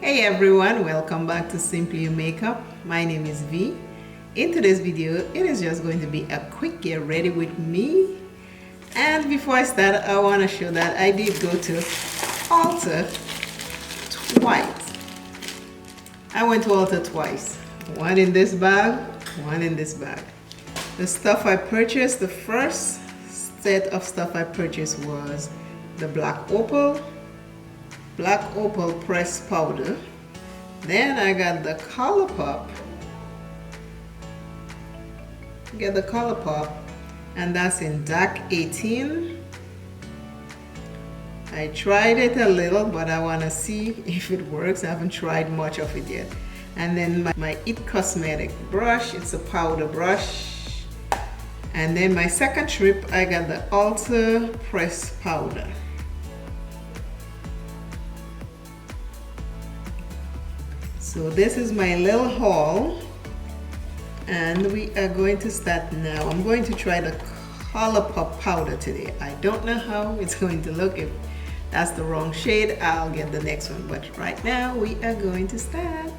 Hey everyone, welcome back to Simply You Makeup. My name is V. In today's video, it is just going to be a quick get ready with me. And before I start, I want to show that I did go to Ulta twice. I went to Ulta twice. One in this bag, one in this bag. The stuff I purchased, the first set of stuff I purchased was the Black Opal pressed powder. Then I got the ColourPop. Get the ColourPop, and that's in dark 18. I tried it a little, but I want to see if it works. I haven't tried much of it yet. And then my It Cosmetic brush, it's a powder brush. And then my second trip, I got the Ulta pressed powder. So this is my little haul, and we are going to start now. I'm going to try the ColourPop powder today. I don't know how it's going to look. If that's the wrong shade, I'll get the next one, but right now we are going to start.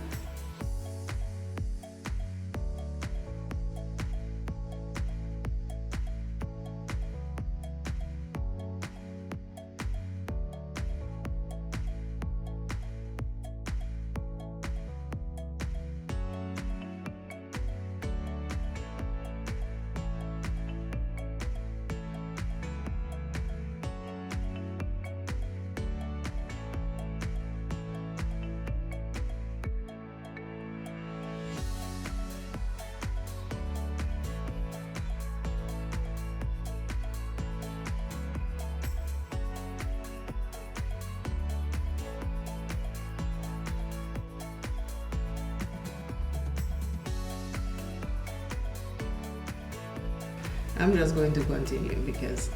I'm just going to continue because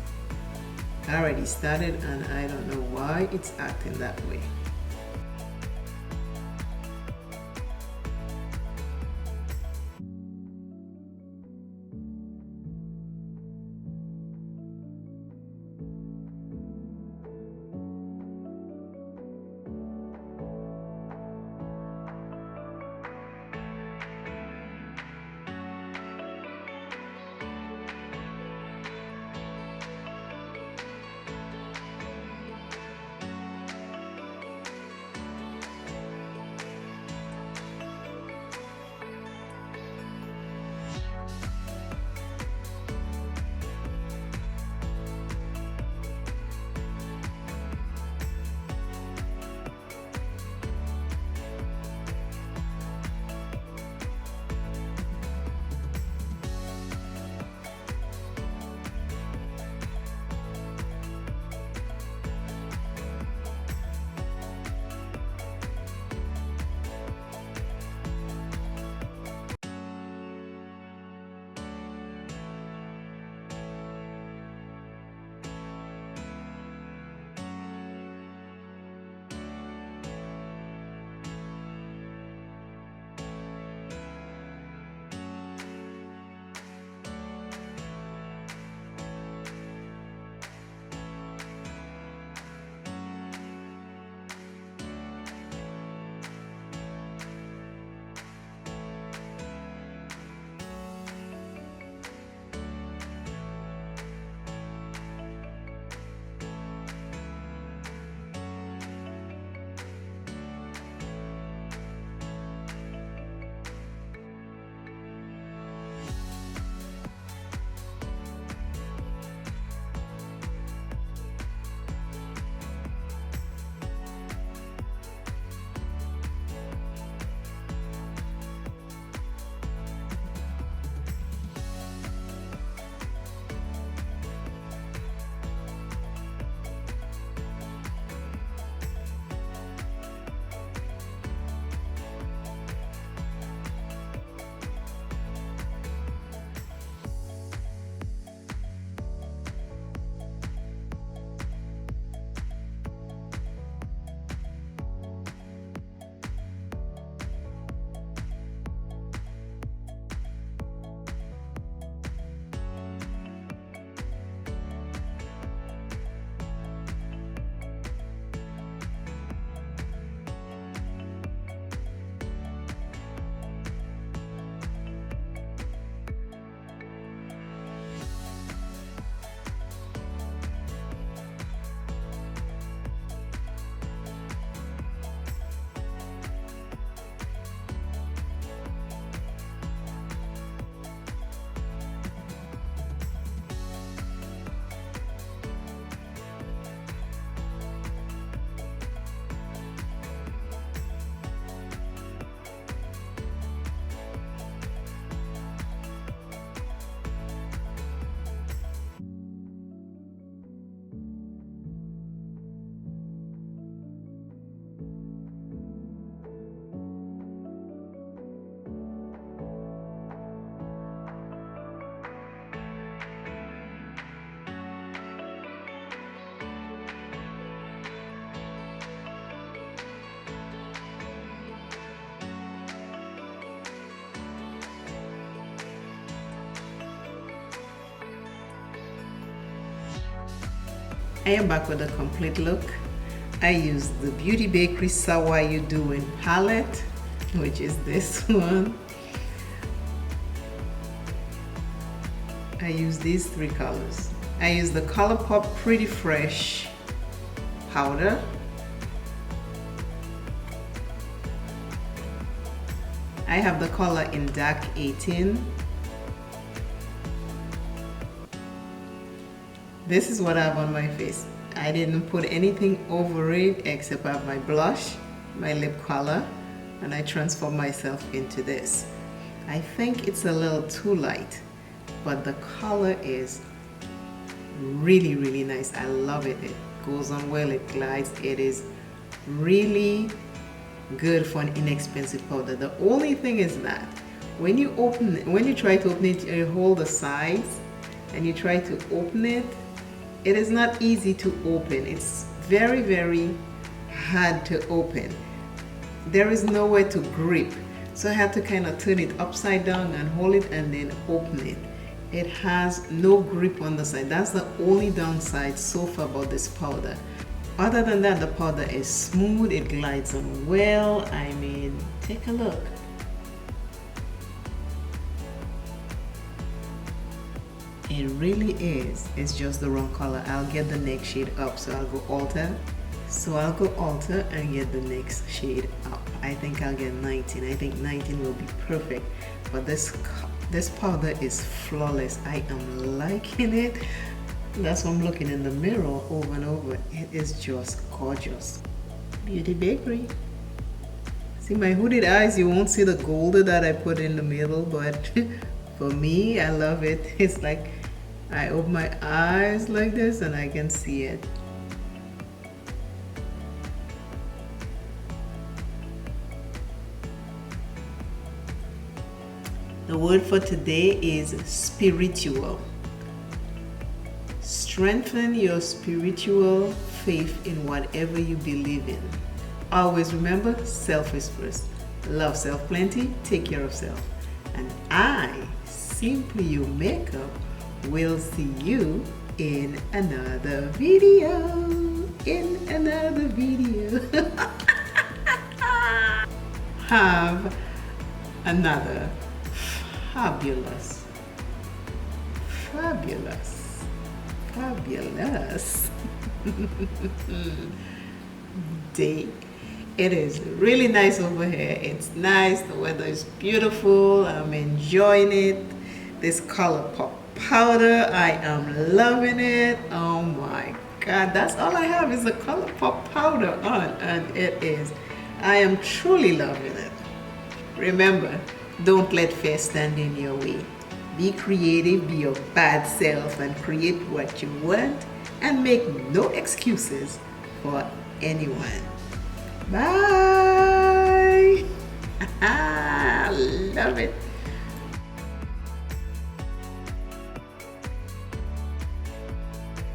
I already started and I don't know why it's acting that way. I am back with a complete look. I used the Beauty Bakerie How You Doing palette, which is this one. I use these three colors. I use the ColourPop Pretty Fresh powder. I have the color in dark 18. This is what I have on my face. I didn't put anything over it except I have my blush, my lip color, and I transform myself into this. I think it's a little too light, but the color is really, really nice. I love it. It goes on well, it glides. It is really good for an inexpensive powder. The only thing is that when you try to open it, you hold the sides and you try to open it, it is not easy to open. It's very, very hard to open. There is nowhere to grip. So I had to kind of turn it upside down and hold it and then open it. It has no grip on the side. That's the only downside so far about this powder. Other than that, the powder is smooth, it glides on well. I mean, take a look. It really is. It's just the wrong color. I'll get the next shade up, so I'll go alter. So I'll go alter and get the next shade up. I think I'll get 19. I think 19 will be perfect. But this powder is flawless. I am liking it. That's why I'm looking in the mirror over and over. It is just gorgeous. Beauty Bakerie. See my hooded eyes, you won't see the gold that I put in the middle, but for me, I love it. It's like I open my eyes like this and I can see it. The word for today is spiritual. Strengthen your spiritual faith in whatever you believe in. Always remember, self is first. Love self plenty, take care of self. And I, Simply You Makeup, will see you in another video. Have another fabulous day. It is really nice over here. It's nice, the weather is beautiful. I'm enjoying it. This ColourPop powder, I am loving it. Oh my God, that's all I have is the ColourPop powder on, and it is. I am truly loving it. Remember, don't let fear stand in your way. Be creative, be your bad self, and create what you want, and make no excuses for anyone. Bye.